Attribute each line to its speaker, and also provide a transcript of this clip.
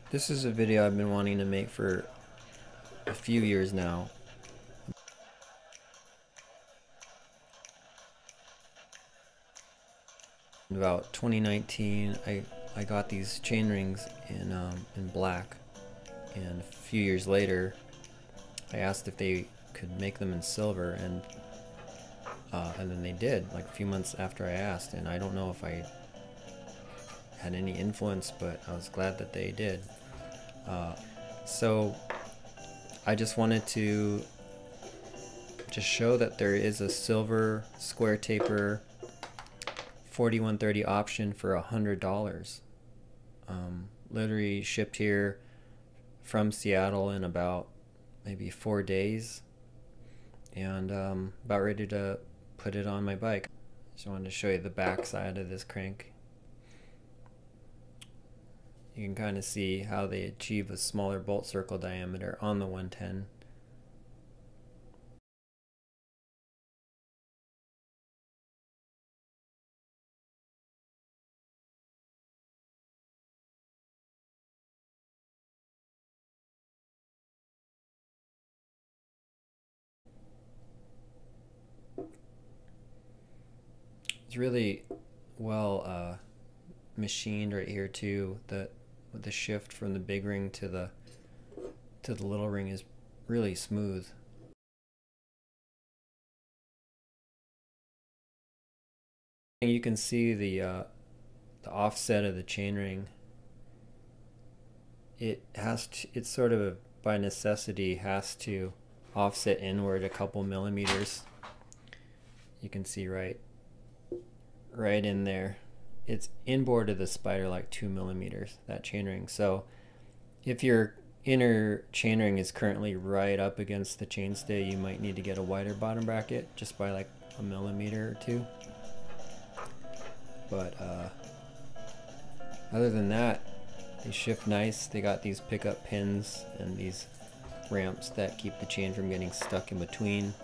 Speaker 1: This is a video I've been wanting to make for a few years now. In about 2019, I got these chain rings in black, and a few years later I asked if they could make them in silver, and then they did, like a few months after I asked. And I don't know if I had any influence, but I was glad that they did. So I just wanted to just show that there is a silver square taper 4130 option for $100. Literally shipped here from Seattle in about maybe 4 days, and about ready to put it on my bike. Just wanted to show you the back side of this crank. You can kind of see how they achieve a smaller bolt circle diameter on the 110. It's really well machined right here too. The shift from the big ring to the little ring is really smooth. And you can see the offset of the chainring. It sort of by necessity has to offset inward a couple millimeters. You can see right in there. It's inboard of the spider like 2 millimeters, that chainring. So if your inner chainring is currently right up against the chainstay, you might need to get a wider bottom bracket just by like a millimeter or two. But other than that, they shift nice. They got these pickup pins and these ramps that keep the chain from getting stuck in between.